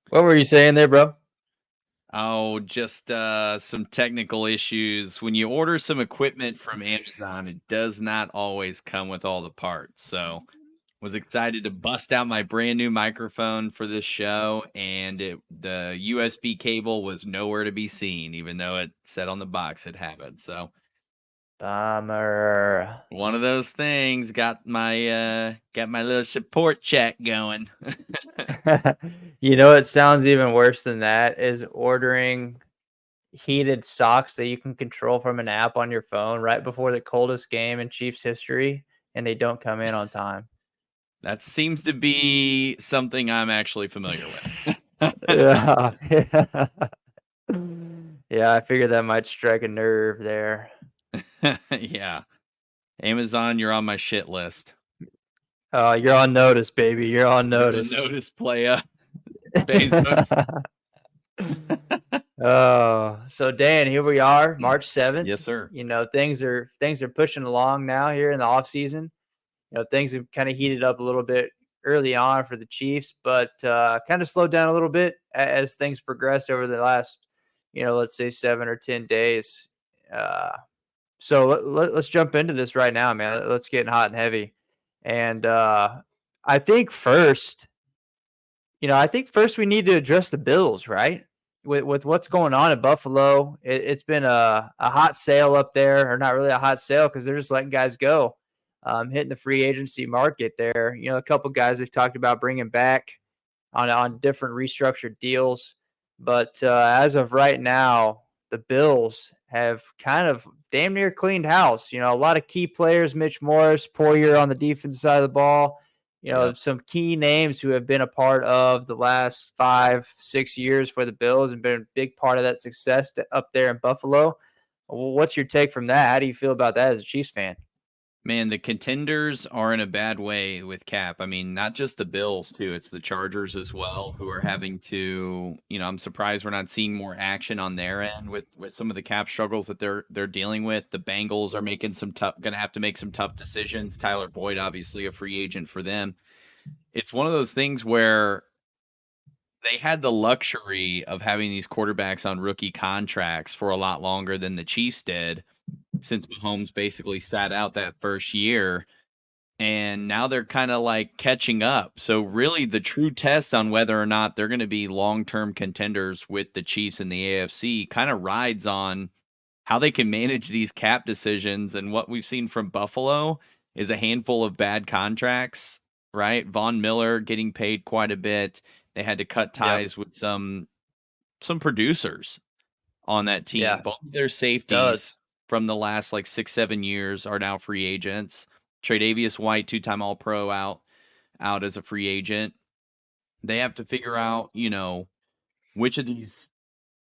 What were you saying there, bro? Oh, just some technical issues. When you order some equipment from Amazon, it does not always come with all the parts. So, was excited to bust out my brand new microphone for this show, and the USB cable was nowhere to be seen, even though it said on the box it had it. So, Bummer. one of those things got my little support chat going. You know what sounds even worse than that is ordering heated socks that you can control from an app on your phone right before the coldest game in Chiefs history, and they don't come in on time. That seems to be something I'm actually familiar with. Yeah. Yeah, I figured that might strike a nerve there. Yeah. Amazon, you're on my shit list. You're on notice, baby. You're on You're on notice. notice, playa. Bezos. Oh, so Dan, here we are, March 7th. Yes, sir. You know, things are pushing along now here in the off season. You know, things have kind of heated up a little bit early on for the Chiefs, but kind of slowed down a little bit as things progressed over the last, let's say 7 or 10 days. Uh, so let's jump into this right now, man. Let's get hot and heavy. And I think first, I think first we need to address the Bills, right? With what's going on in Buffalo, it's been a hot sale up there, or not really a hot sale because they're just letting guys go, hitting the free agency market there. You know, a couple guys they've talked about bringing back on different restructured deals, but as of right now, the Bills have kind of damn near cleaned house. You know, a lot of key players, Mitch Morris, poor year on the defense side of the ball. You know, Yep. some key names who have been a part of the last 5, 6 years for the Bills and been a big part of that success up there in Buffalo. What's your take from that? How do you feel about that as a Chiefs fan? Man, the contenders are in a bad way with cap. I mean, not just the Bills too, it's the Chargers as well who are having to, I'm surprised we're not seeing more action on their end with some of the cap struggles that they're dealing with. The Bengals are making some tough going to have to make some tough decisions. Tyler Boyd obviously a free agent for them. It's one of those things where they had the luxury of having these quarterbacks on rookie contracts for a lot longer than the Chiefs did since Mahomes basically sat out that first year, and now they're kind of like catching up. So really the true test on whether or not they're going to be long-term contenders with the Chiefs in the AFC kind of rides on how they can manage these cap decisions. And what we've seen from Buffalo is a handful of bad contracts, right? Von Miller getting paid quite a bit. They had to cut Yep. ties with some producers on that team. Yeah. Both of their safeties Studs. from the last like 6, 7 years are now free agents. Tre'Davious White, two-time All-Pro, out as a free agent. They have to figure out, which of these.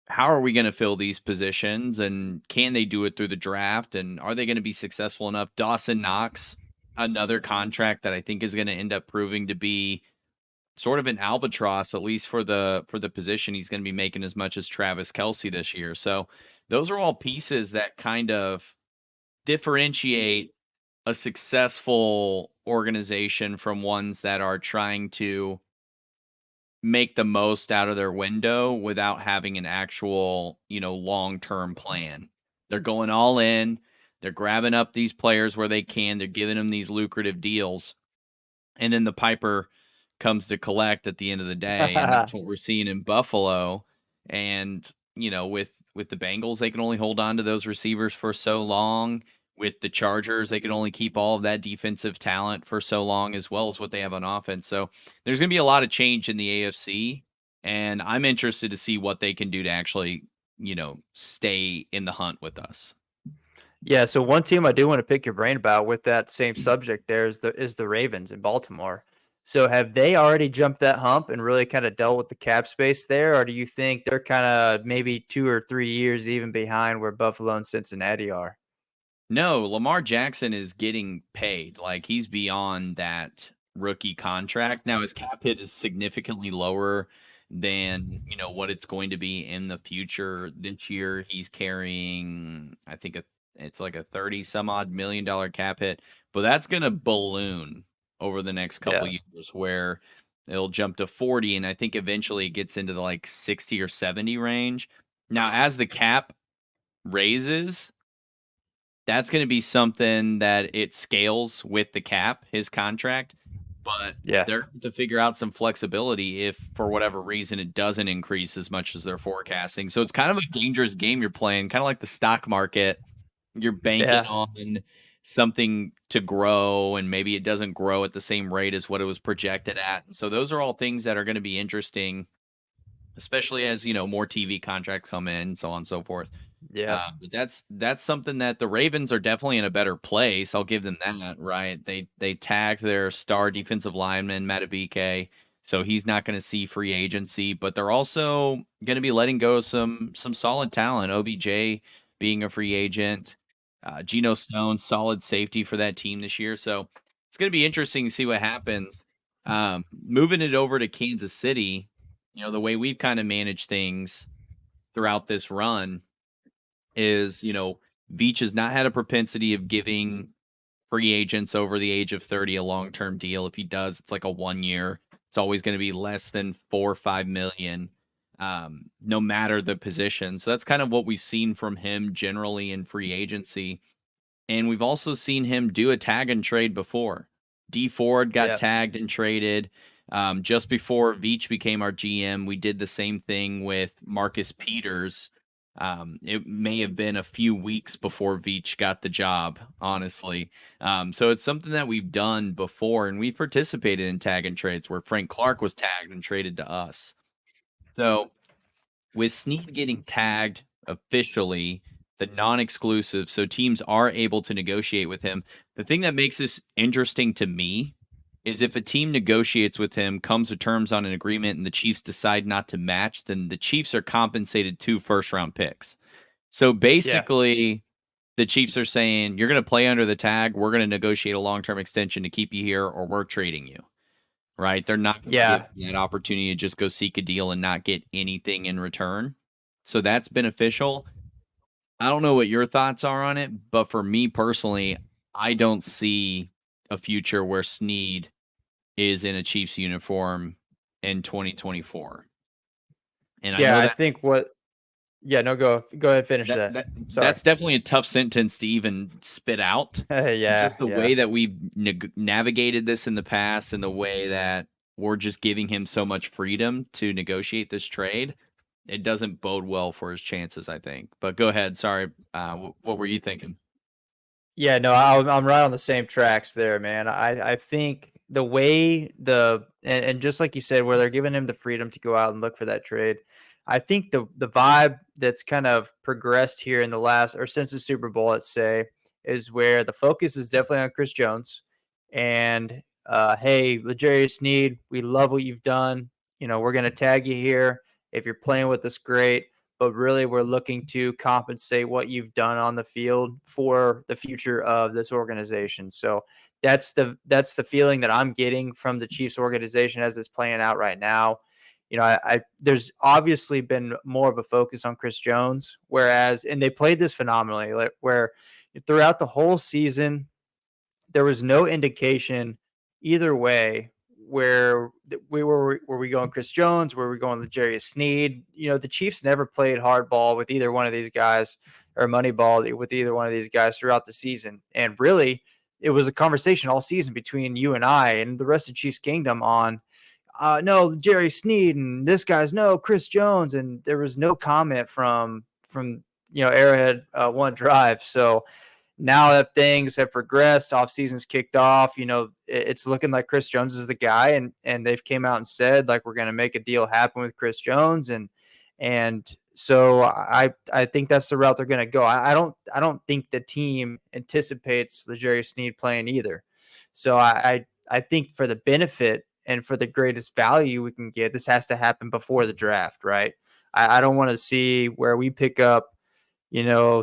How are we going to fill these positions, and can they do it through the draft? And are they going to be successful enough? Dawson Knox, another contract that I think is going to end up proving to be sort of an albatross, at least for the position. He's going to be making as much as Travis Kelce this year. So those are all pieces that kind of differentiate a successful organization from ones that are trying to make the most out of their window without having an actual, long-term plan. They're going all in. They're grabbing up these players where they can. They're giving them these lucrative deals. And then the piper comes to collect at the end of the day, and that's what we're seeing in Buffalo. And with the Bengals, they can only hold on to those receivers for so long. With the Chargers, they can only keep all of that defensive talent for so long, as well as what they have on offense. So there's going to be a lot of change in the AFC, and I'm interested to see what they can do to actually, stay in the hunt with us. Yeah, so one team I do want to pick your brain about with that same subject there is the Ravens in Baltimore. So have they already jumped that hump and really kind of dealt with the cap space there, or do you think they're kind of maybe 2 or 3 years even behind where Buffalo and Cincinnati are? No, Lamar Jackson is getting paid. Like he's beyond that rookie contract. Now his cap hit is significantly lower than, what it's going to be in the future. This year he's carrying, I think it's like a 30 some odd $1 million cap hit, but that's going to balloon over the next couple Yeah. years where It'll jump to 40, and I think eventually it gets into the like 60 or 70 range. Now, as the cap raises, that's going to be something that it scales with the cap, his contract, but Yeah. they're to figure out some flexibility if for whatever reason it doesn't increase as much as they're forecasting. So it's kind of a dangerous game you're playing, kind of like the stock market. You're banking Yeah. on something to grow, and maybe it doesn't grow at the same rate as what it was projected at. So those are all things that are going to be interesting, especially as, more TV contracts come in, so on and so forth. Yeah. But that's something that the Ravens are definitely in a better place. I'll give them that, right? They tagged their star defensive lineman Matabike, so he's not going to see free agency. But they're also going to be letting go of some solid talent. OBJ being a free agent, Geno Stone, solid safety for that team this year. So it's going to be interesting to see what happens. Moving it over to Kansas City, the way we've kind of managed things throughout this run is, Veach has not had a propensity of giving free agents over the age of 30 a long-term deal. If he does, it's like a 1 year. It's always going to be less than 4 or 5 million, no matter the position. So that's kind of what we've seen from him generally in free agency. And we've also seen him do a tag and trade before. D Ford got Yeah. tagged and traded. Just before Veach became our GM, we did the same thing with Marcus Peters. It may have been a few weeks before Veach got the job, honestly. So it's something that we've done before, and we've participated in tag and trades where Frank Clark was tagged and traded to us. So with Sneed getting tagged officially, the non-exclusive, so teams are able to negotiate with him. The thing that makes this interesting to me is if a team negotiates with him, comes to terms on an agreement, and the Chiefs decide not to match, then the Chiefs are compensated 2 first-round picks. So Yeah. basically, the Chiefs are saying, you're going to play under the tag, we're going to negotiate a long-term extension to keep you here, or we're trading you. Right? They're not going to give Yeah. you that opportunity to just go seek a deal and not get anything in return. So that's beneficial. I don't know what your thoughts are on it, but for me personally, I don't see a future where Sneed is in a Chiefs uniform in 2024. And I Yeah. know I that's think what. Yeah. No. Go ahead. Finish that that. that Sorry. that's definitely a tough sentence to even spit out. But Yeah. just the Yeah. way that we've navigated this in the past, and the way that we're just giving him so much freedom to negotiate this trade, it doesn't bode well for his chances, I think. But go ahead. Sorry. What were you thinking? Yeah, no, I'm right on the same tracks there, man. I think the way and just like you said, where they're giving him the freedom to go out and look for that trade, I think the vibe that's kind of progressed here in the last or since the Super Bowl, let's say, is where the focus is definitely on Chris Jones. And hey, L'Jarius Sneed, we love what you've done. We're gonna tag you here. If you're playing with us, great, but really we're looking to compensate what you've done on the field for the future of this organization. So that's the feeling that I'm getting from the Chiefs organization as it's playing out right now. I there's obviously been more of a focus on Chris Jones, whereas and they played this phenomenally, like where throughout the whole season there was no indication either way where were we going Chris Jones, were we going to Jerry Sneed. The Chiefs never played hardball with either one of these guys or money ball with either one of these guys throughout the season. And really, it was a conversation all season between you and I and the rest of Chiefs Kingdom on no Jerry Sneed and this guy's no Chris Jones, and there was no comment from Arrowhead One Drive. So now that things have progressed, off season's kicked off, it's looking like Chris Jones is the guy, and they've came out and said like we're going to make a deal happen with Chris Jones, and so I think that's the route they're going to go. I don't think the team anticipates L'Jarius Sneed playing either. So I think for the benefit and for the greatest value we can get, this has to happen before the draft, right? I don't want to see where we pick up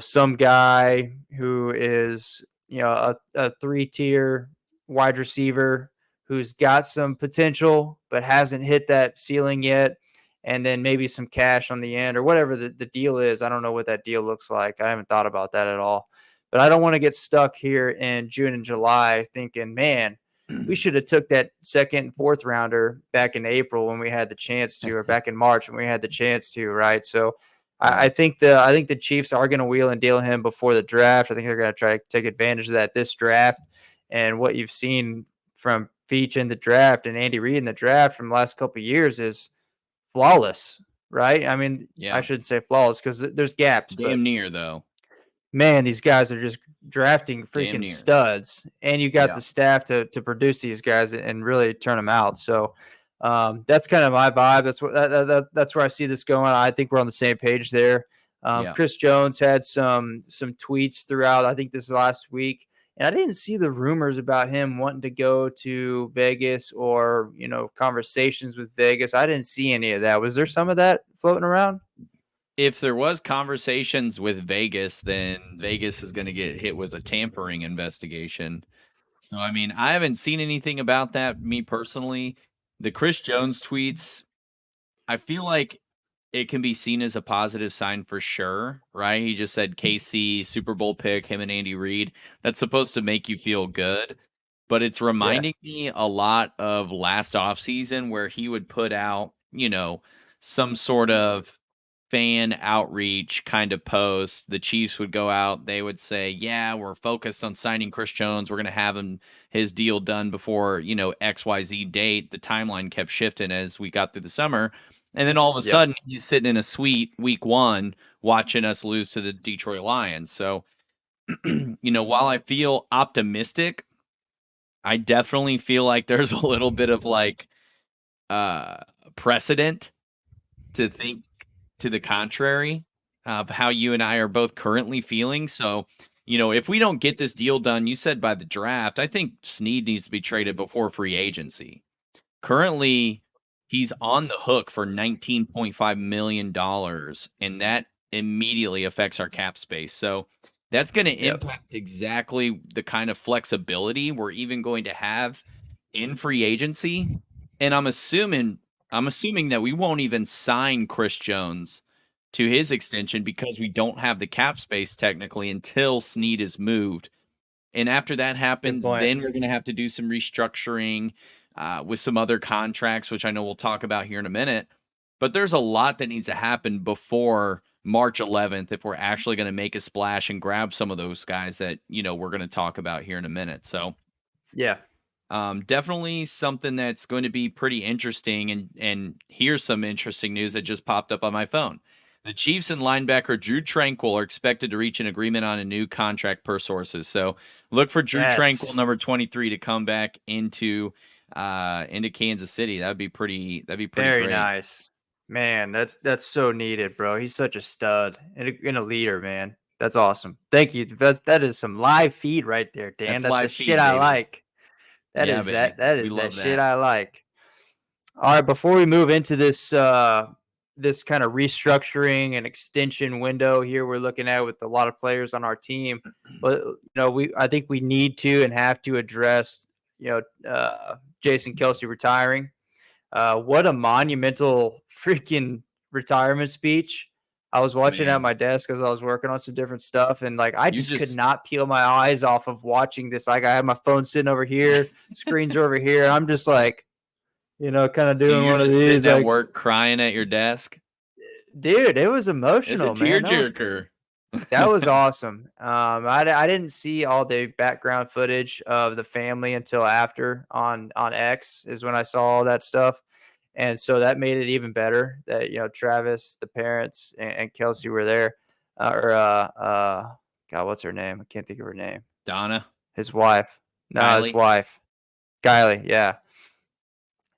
some guy who is, a 3-tier wide receiver who's got some potential but hasn't hit that ceiling yet. And then maybe some cash on the end or whatever the deal is. I don't know what that deal looks like. I haven't thought about that at all. But I don't want to get stuck here in June and July thinking, man, we should have took that second and fourth rounder back in April when we had the chance to, or back in March when we had the chance to, right? So I Right. think the Chiefs are going to wheel and deal him before the draft. I think they're going to try to take advantage of that this draft. And what you've seen from Feach in the draft and Andy Reid in the draft from the last couple of years is flawless, right? I mean, I Yeah. shouldn't say flawless because there's gaps, but Damn near though. man, these guys are just drafting Damn freaking near. studs, and you got Yeah. the staff to produce these guys and really turn them out. So that's kind of my vibe. That's what that's where I see this going. I think we're on the same page there. Yeah. Chris Jones had some tweets throughout. I think this last week, and I didn't see the rumors about him wanting to go to Vegas or conversations with Vegas. I didn't see any of that. Was there some of that floating around? If there was conversations with Vegas, then Vegas is going to get hit with a tampering investigation. So, I mean, I haven't seen anything about that, me personally. The Chris Jones tweets, I feel like it can be seen as a positive sign for sure, right? He just said KC, Super Bowl pick, him and Andy Reid. That's supposed to make you feel good. But it's Yeah. reminding me a lot of last offseason where he would put out, some sort of fan outreach kind of post. The Chiefs would go out, they would say, "Yeah, we're focused on signing Chris Jones. We're going to have his deal done before, XYZ date." The timeline kept shifting as we got through the summer. And then all of a Yep. sudden, he's sitting in a suite week 1 watching us lose to the Detroit Lions. So, while I feel optimistic, I definitely feel like there's a little bit of like uh precedent to think to the contrary of how you and I are both currently feeling. So, if we don't get this deal done, you said by the draft, I think Sneed needs to be traded before free agency. Currently, he's on the hook for $19.5 million, and that immediately affects our cap space. So that's going to Yep. impact exactly the kind of flexibility we're even going to have in free agency. And I'm assuming that we won't even sign Chris Jones to his extension because we don't have the cap space technically until Sneed is moved. And after that Good happens, point. then we're going to have to do some restructuring with some other contracts, which I know we'll talk about here in a minute. But there's a lot that needs to happen before March 11th if we're actually going to make a splash and grab some of those guys that, we're going to talk about here in a minute. So Yeah. definitely something that's going to be pretty interesting. And here's some interesting news that just popped up on my phone. The Chiefs and linebacker Drew Tranquill are expected to reach an agreement on a new contract per sources. So look for Drew Tranquill, Yes. number 23, to come back into Kansas City. That'd be pretty Very great. nice. Man, that's so needed, bro. He's such a stud and a leader, man. That's awesome. Thank you. That is some live feed right there, Dan. That's That's the live shit feed, I baby. like. That Yeah, is that baby. that We is that love shit that. I like. All right, before we move into this kind of restructuring and extension window here we're looking at with a lot of players on our team, but I think we need to and have to address Jason Kelce retiring. What a monumental freaking retirement speech. I was watching at Man, my desk as I was working on some different stuff, and like I you just could just not peel my eyes off of watching this. Like I had my phone sitting over here, screens are over here, and I'm just like, kind of so doing you're one of just these. sitting at Like, work crying at your desk. dude, it was It's a emotional, man. tearjerker. That was awesome. I didn't see all the background footage of the family until after on X is when I saw all that stuff, and so that made it even better that Travis, the parents, and Kelce were there, God, what's her name? I can't think of her name. Donna, His wife, no, his Kylie. wife, Kylie, yeah.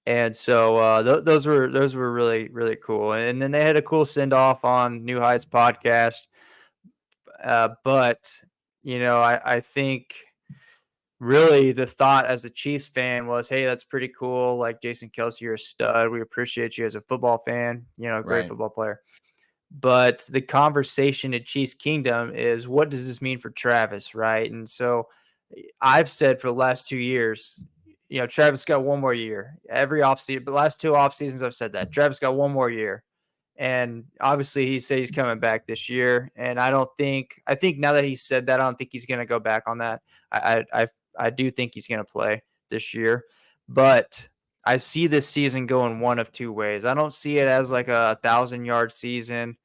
And so those were really really cool, and then they had a cool send off on New Heights podcast. But I think really the thought as a Chiefs fan was, hey, that's pretty cool. Like Jason Kelce, you're a stud. We appreciate you as a football fan. Great Right. football player. But the conversation at Chiefs Kingdom is, what does this mean for Travis, right? And so I've said for the last 2 years, Travis got one more year. Every offseason, but last two off seasons, I've said that Travis got one more year. And obviously, he said he's coming back this year. And I think now that he said that, I don't think he's going to go back on that. I do think he's going to play this year, but I see this season going one of two ways. I don't see it as like a 1,000-yard season,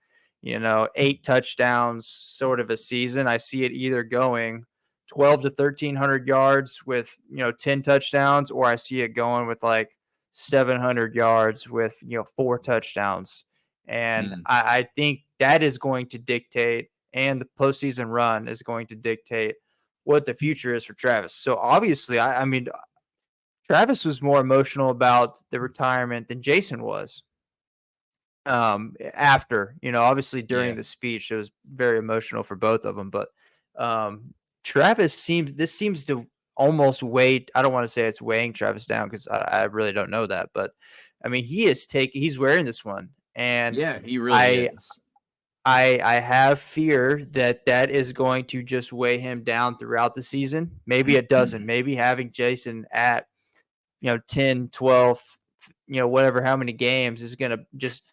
8 touchdowns sort of a season. I see it either going 12 to 1,300 yards with 10 touchdowns, or I see it going with like 700 yards with 4 touchdowns. And Mm. I think that is going to dictate, and the postseason run is going to dictate what the future is for Travis. So obviously, I mean, Travis was more emotional about the retirement than Jason was. After, obviously during Yeah. the speech, it was very emotional for both of them. But Travis seems to almost weigh. I don't want to say it's weighing Travis down because I really don't know that. But I mean, he's wearing this one, and Yeah, he really I is. I have fear that that is going to just weigh him down throughout the season. Maybe it doesn't. Maybe having Jason at 10, 12, whatever, how many games is going to just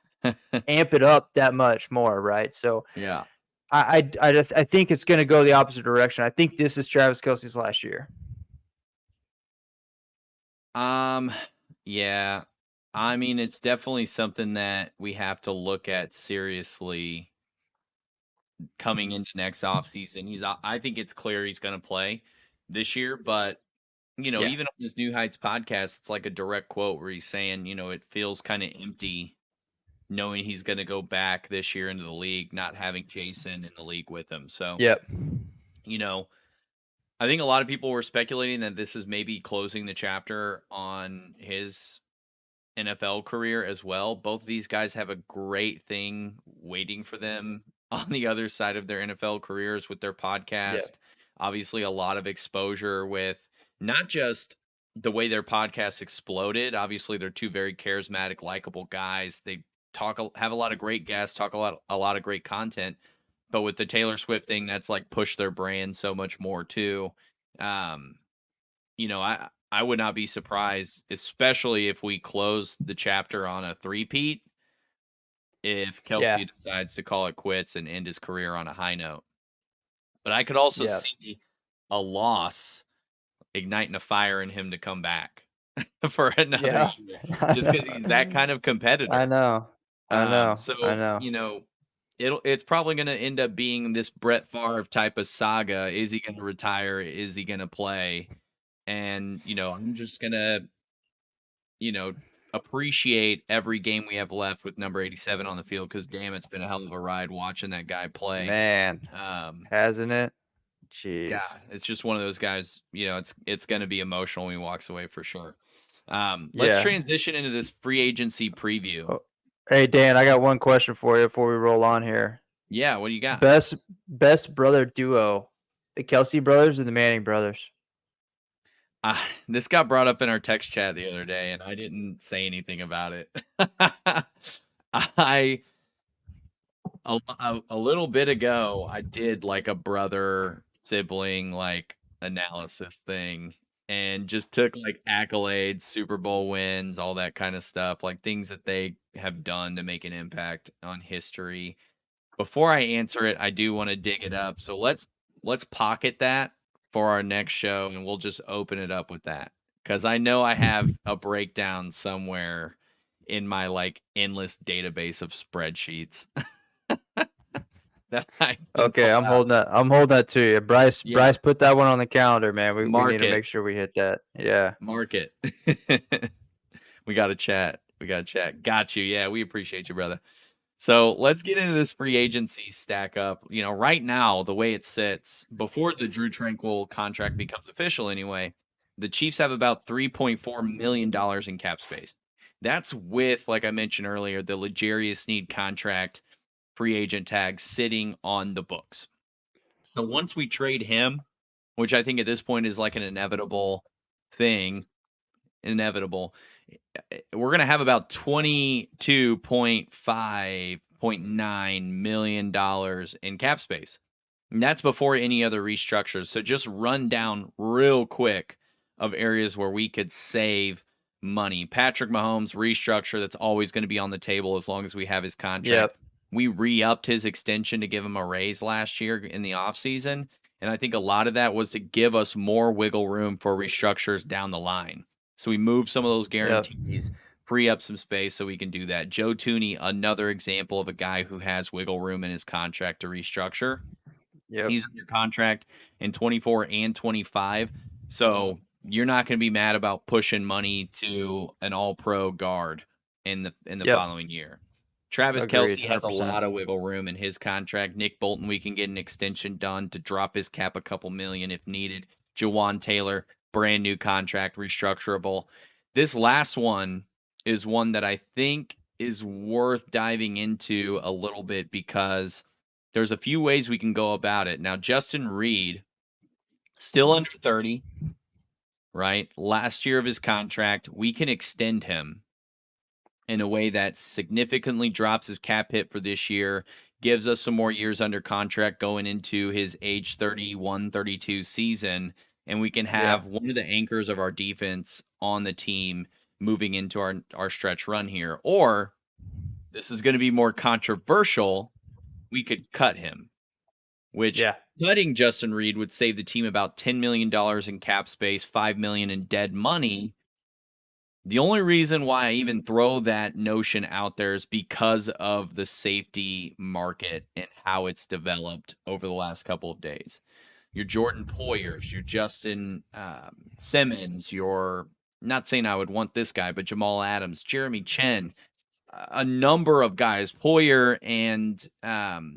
amp it up that much more, right? So Yeah. I think it's going to go the opposite direction. I think this is Travis Kelce's last year. Yeah. I mean, it's definitely something that we have to look at seriously coming into next offseason. I think it's clear he's going to play this year, but Yeah. even on his New Heights podcast, it's like a direct quote where he's saying, it feels kind of empty knowing he's going to go back this year into the league, not having Jason in the league with him. So, Yep. I think a lot of people were speculating that this is maybe closing the chapter on his NFL career as well. Both of these guys have a great thing waiting for them on the other side of their NFL careers with their Yeah. podcast. Obviously, a lot of exposure with not just the way their podcast exploded. Obviously, they're two very charismatic, likable guys. They have a lot of great guests, talk a lot of great content. But with the Taylor Swift thing, that's like pushed their brand so much more too. Um, I would not be surprised, especially if we close the chapter on a three-peat, if Yeah. Kelce decides to call it quits and end his career on a high note. But I could also Yeah. see a loss igniting a fire in him to come back for another Yeah. year, I just because he's that know. kind of I competitor. know. I know. I So know. it's probably going to end up being this Brett Favre type of saga. Is he going to retire? Is he going to play? And I'm just gonna you know, appreciate every game we have left with number 87 on the field because damn, it's been a hell of a ride watching that guy play. Man, Um, hasn't it? yeah, Jeez. it's just one of those guys. It's going to be emotional when he walks away for sure. Let's Yeah. transition into this free agency preview. Oh, hey Dan, I got one question for you before we roll on here. Yeah, what do you got? Best brother duo, the Kelce brothers or the Manning brothers? This got brought up in our text chat the other day, and I didn't say anything about it. I a little bit ago, I did like a brother sibling like analysis thing and just took like accolades, Super Bowl wins, all that kind of stuff, like things that they have done to make an impact on history. Before I answer it, I do want to dig it up. So let's pocket that for our next show and we'll just open it up with that. Cuz I know I have a breakdown somewhere in my like endless database of spreadsheets that I can Okay, pull out. I'm holding that to you. Yeah, Bryce, put that one on the calendar, man. We need mark to it. make sure we hit that. Yeah. Mark it. We got to chat. We got to chat. Got you. Yeah, we appreciate you, brother. So let's get into this free agency stack up. Right now, the way it sits, before the Drew Tranquill contract becomes official anyway, the Chiefs have about $3.4 million in cap space. That's with, like I mentioned earlier, the L'Jarius Sneed contract free agent tag sitting on the books. So once we trade him, which I think at this point is like an inevitable thing, inevitable, we're going to have about $22.5.9 million in cap space. And that's before any other restructures. So just run down real quick of areas where we could save money. Patrick Mahomes restructure, that's always going to be on the table as long as we have his contract. Yep. We re-upped his extension to give him a raise last year in the offseason. And I think a lot of that was to give us more wiggle room for restructures down the line. So we moved some of those Yep. guarantees, free up some space so we can do that. Joe Tooney, another example of a guy who has wiggle room in his contract to restructure. Yep. He's under contract in 24 and 25. So you're not going to be mad about pushing money to an all-pro guard in the Yep. following year. Travis Agreed. Kelce has a 100%. lot of wiggle room in his contract. Nick Bolton, we can get an extension done to drop his cap a couple million if needed. Jawan Taylor, brand new contract, restructurable. This last one is one that I think is worth diving into a little bit because there's a few ways we can go about it. Now, Justin Reed, still under 30, right? Last year of his contract, we can extend him in a way that significantly drops his cap hit for this year, gives us some more years under contract going into his age 31, 32 season, and we can Yeah. have one of the anchors of our defense on the team moving into our stretch run here. Or this is going to be more controversial. We could cut him, which Yeah. cutting Justin Reed would save the team about $10 million in cap space, $5 million in dead money. The only reason why I even throw that notion out there is because of the safety market and how it's developed over the last couple of days. Your Jordan Poyers, your Justin Simmons, your, not saying I would want this guy, but Jamal Adams, Jeremy Chen, a number of guys, Poyer and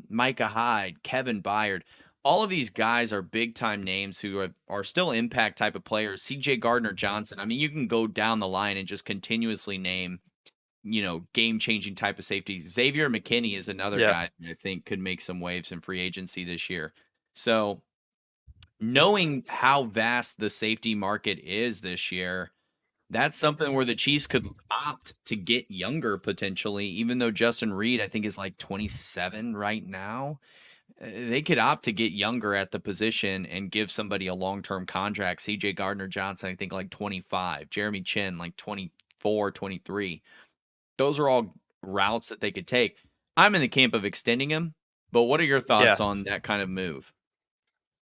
Micah Hyde, Kevin Byard. All of these guys are big time names who are still impact type of players. CJ Gardner Johnson. I mean, you can go down the line and just continuously name, game changing type of safeties. Xavier McKinney is another Yeah. guy that I think could make some waves in free agency this year. So, knowing how vast the safety market is this year, that's something where the Chiefs could opt to get younger potentially, even though Justin Reed, I think, is like 27 right now. They could opt to get younger at the position and give somebody a long term contract. CJ Gardner Johnson, I think, like 25. Jeremy Chin, like 24, 23. Those are all routes that they could take. I'm in the camp of extending him, but what are your thoughts Yeah. on that kind of move?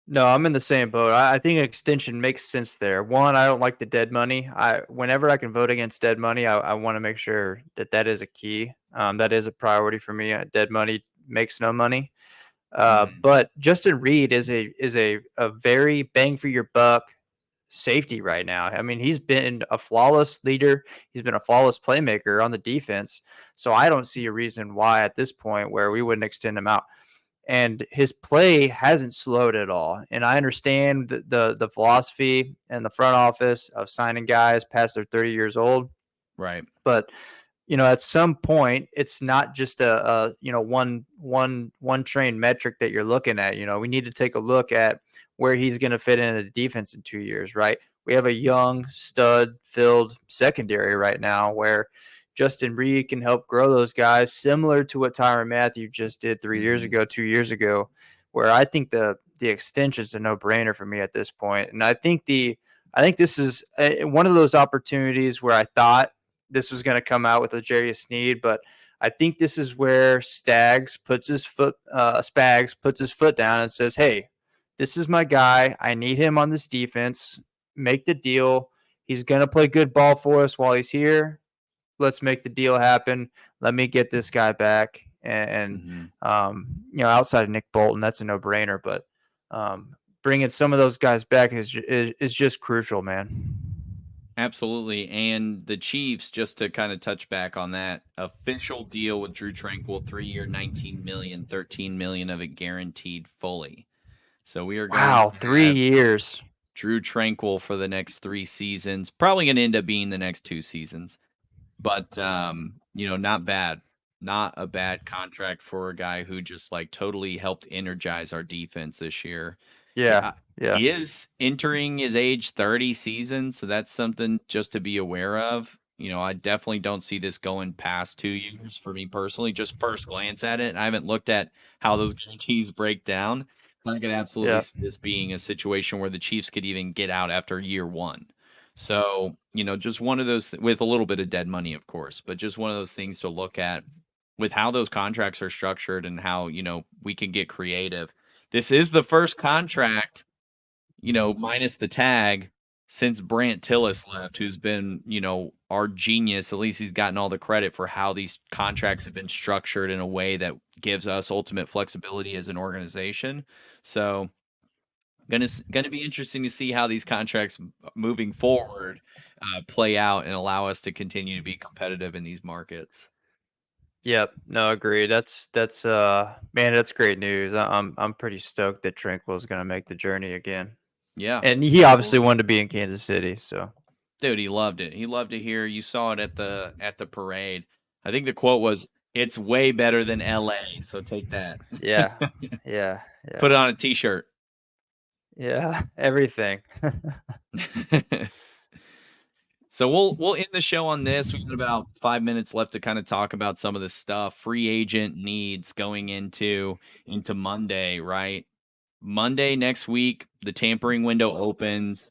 No, I'm in the same boat. I think extension makes sense there. One, I don't like the dead money. Whenever I can vote against dead money, I want to make sure that that is a key. That is a priority for me. Dead money makes no money. Hmm. But Justin Reed is a very bang for your buck safety right now. I mean, he's been a flawless leader. He's been a flawless playmaker on the defense. So I don't see a reason why at this point where we wouldn't extend him out. And his play hasn't slowed at all. And I understand the philosophy and the front office of signing guys past their 30 years old, Right. but at some point, it's not just a one train metric that you're looking at. We need to take a look at where he's going to fit into the defense in 2 years, right? We have a young stud filled secondary right now where Justin Reed can help grow those guys, similar to what Tyrann Mathieu just did 3 years Hmm. ago, 2 years ago, where I think the extension is a no brainer for me at this point. And I think this is one of those opportunities where I thought this was going to come out with a Jarius Sneed, but I think this is where Spags puts his foot down and says, "Hey, this is my guy. I need him on this defense. Make the deal. He's going to play good ball for us while he's here. Let's make the deal happen. Let me get this guy back." Hmm. Outside of Nick Bolton, that's a no-brainer. But bringing some of those guys back is just crucial, man. Absolutely. And the Chiefs, just to kind of touch back on that, official deal with Drew Tranquill, 3 year, 19 million, 13 million of it guaranteed fully. So we are going Wow, to three have years. Drew Tranquill for the next 3 seasons. Probably going to end up being the next 2 seasons. But not bad. Not a bad contract for a guy who just like totally helped energize our defense this year. Yeah, yeah, He is entering his age 30 season, so that's something just to be aware of. I definitely don't see this going past 2 years for me personally. Just first glance at it, I haven't looked at how those guarantees break down. But I could absolutely yeah, see this being a situation where the Chiefs could even get out after year one. So, just one of those with a little bit of dead money, of course, but just one of those things to look at with how those contracts are structured and how, we can get creative. this is the first contract, minus the tag since Brant Tillis left, who's been, our genius. At least he's gotten all the credit for how these contracts have been structured in a way that gives us ultimate flexibility as an organization. So, gonna be interesting to see how these contracts moving forward play out and allow us to continue to be competitive in these markets. Yep. No, agree. That's man, that's great news. I'm pretty stoked that Tranquill is gonna make the journey again. Yeah, And he obviously absolutely. wanted to be in Kansas City, so Dude, he loved it. He loved it here. You saw it at the parade. I think the quote was, "It's way better than LA." So take that. yeah. Yeah. Put Yeah. it on a t-shirt. Yeah. Everything. So we'll end the show on this. We've got about 5 minutes left to kind of talk about some of this stuff. Free agent needs going into Monday, right? Monday next week, the tampering window opens.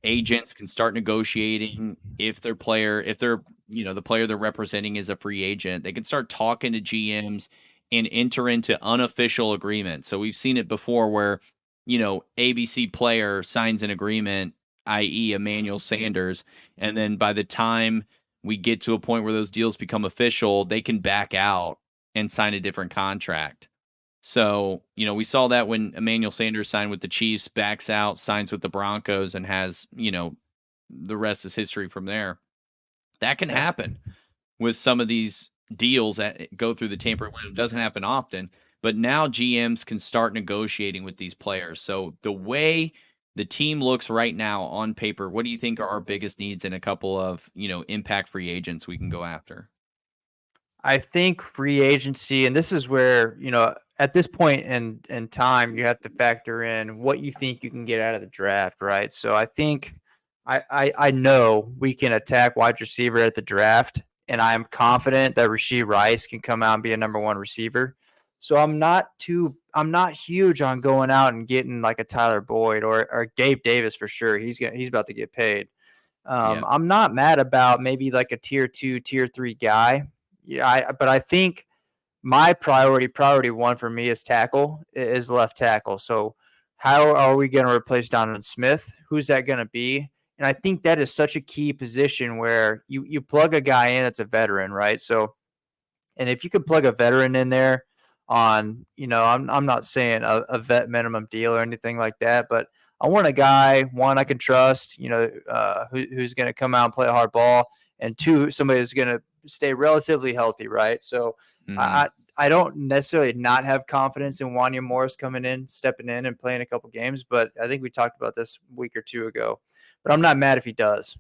Agents can start negotiating if they're the player they're representing is a free agent. They can start talking to GMs and enter into unofficial agreements. So we've seen it before where ABC player signs an agreement, i.e. Emmanuel Sanders, and then by the time we get to a point where those deals become official, they can back out and sign a different contract. So, we saw that when Emmanuel Sanders signed with the Chiefs, backs out, signs with the Broncos, and has, the rest is history from there. That can Yeah. happen with some of these deals that go through the tampering window. It doesn't happen often, but now GMs can start negotiating with these players. So the way the team looks right now on paper, what do you think are our biggest needs in a couple of, impact free agents we can go after? I think free agency, and this is where, at this point in time, you have to factor in what you think you can get out of the draft, right? So I think I know we can attack wide receiver at the draft, and I'm confident that Rashee Rice can come out and be a number one receiver. So I'm not huge on going out and getting like a Tyler Boyd or Gabe Davis for sure. He's about to get paid. Yeah. I'm not mad about maybe like a tier two, tier three guy. Yeah, but I think my priority one for me is tackle, is left tackle. So how are we going to replace Donovan Smith? Who's that going to be? And I think that is such a key position where you plug a guy in that's a veteran, right? So and if you could plug a veteran in there on, I'm not saying a vet minimum deal or anything like that, but I want a guy, one I can trust, who's going to come out and play a hard ball, and two, somebody who's going to stay relatively healthy, right? So Hmm. I, I don't necessarily not have confidence in Wanya Morris coming in, stepping in, and playing a couple games, but I think we talked about this a week or two ago. But I'm not mad if he does.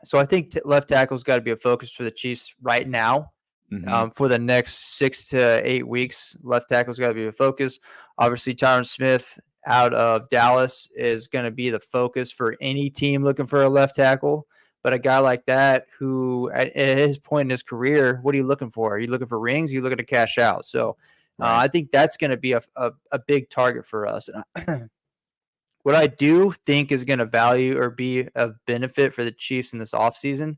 So I think left tackle's got to be a focus for the Chiefs right now. Hmm. For the next 6 to 8 weeks, left tackle's got to be a focus. Obviously, Tyron Smith out of Dallas is going to be the focus for any team looking for a left tackle. But a guy like that, who at his point in his career, what are you looking for? Are you looking for rings? Are you looking to cash out? So Right. I think that's going to be a big target for us. What I do think is going to value or be a benefit for the Chiefs in this offseason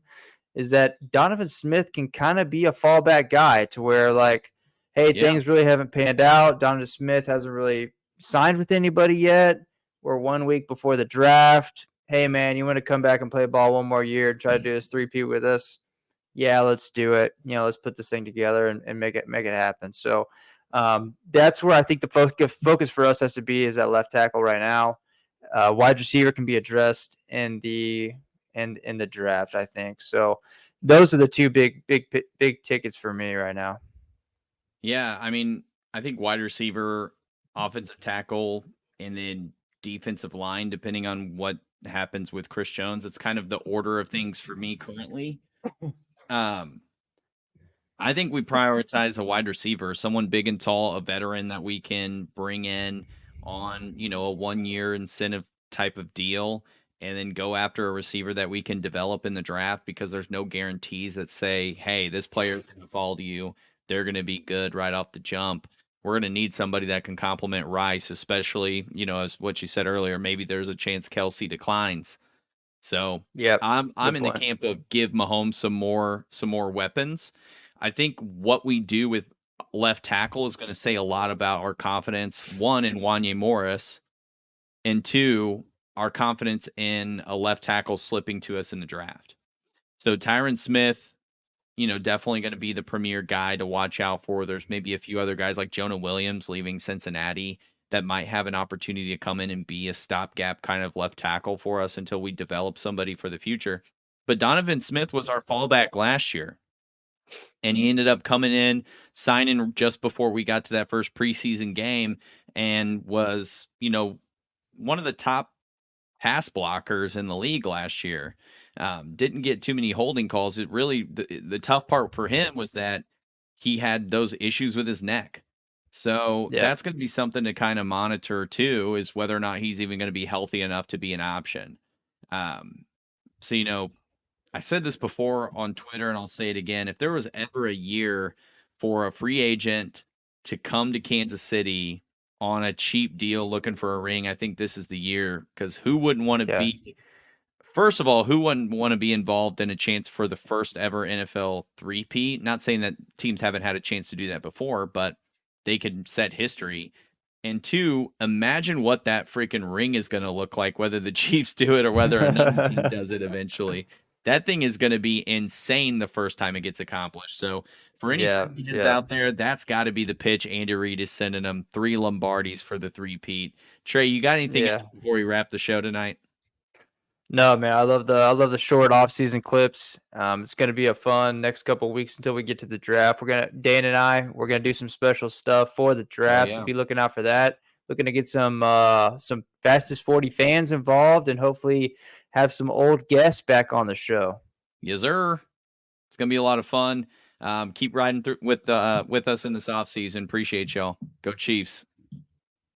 is that Donovan Smith can kind of be a fallback guy to where, like, hey, Yeah. things really haven't panned out. Donovan Smith hasn't really signed with anybody yet. We're 1 week before the draft. Hey, man, you want to come back and play ball one more year and try to do this 3P with us? Yeah, let's do it. Let's put this thing together and make it happen. So that's where I think the focus for us has to be is at left tackle right now. Wide receiver can be addressed in the draft, I think. So those are the two big tickets for me right now. Yeah, I mean, I think wide receiver, offensive tackle, and then defensive line, depending on what happens with Chris Jones. It's kind of the order of things for me currently. Um, I think we prioritize a wide receiver, someone big and tall, a veteran that we can bring in on, a 1 year incentive type of deal, and then go after a receiver that we can develop in the draft because there's no guarantees that say, hey, this player is going to fall to you. They're going to be good right off the jump. We're going to need somebody that can complement Rice, especially, as what you said earlier. Maybe there's a chance Kelce declines. So Yep. I'm Good in the point. camp of give Mahomes some more weapons. I think what we do with left tackle is going to say a lot about our confidence, one, in Wanye Morris, and two, our confidence in a left tackle slipping to us in the draft. So Tyron Smith, definitely going to be the premier guy to watch out for. There's maybe a few other guys like Jonah Williams leaving Cincinnati that might have an opportunity to come in and be a stopgap kind of left tackle for us until we develop somebody for the future. But Donovan Smith was our fallback last year. And he ended up coming in, signing just before we got to that first preseason game, and was, one of the top pass blockers in the league last year. Didn't get too many holding calls. It really, the tough part for him was that he had those issues with his neck. So Yeah. that's going to be something to kind of monitor too, is whether or not he's even going to be healthy enough to be an option. Um, so, I said this before on Twitter and I'll say it again. If there was ever a year for a free agent to come to Kansas City on a cheap deal looking for a ring, I think this is the year, because who wouldn't want to Yeah. be, first of all, who wouldn't want to be involved in a chance for the first ever NFL three-peat? Not saying that teams haven't had a chance to do that before, but they could set history. And two, imagine what that freaking ring is going to look like, whether the Chiefs do it or whether another team does it eventually. That thing is going to be insane the first time it gets accomplished. So, for any Yeah. fans Yeah. out there, that's got to be the pitch. Andy Reid is sending them 3 Lombardis for the three-peat. Trey, you got anything Yeah. else before we wrap the show tonight? No, man, I love the short off-season clips. It's going to be a fun next couple weeks until we get to the draft. Dan and I, we're gonna do some special stuff for the Oh, draft, so yeah. be looking out for that. Looking to get some fastest 40 fans involved, and hopefully have some old guests back on the show. Yes, sir. It's going to be a lot of fun. Keep riding through with us in this offseason. Appreciate y'all. Go Chiefs.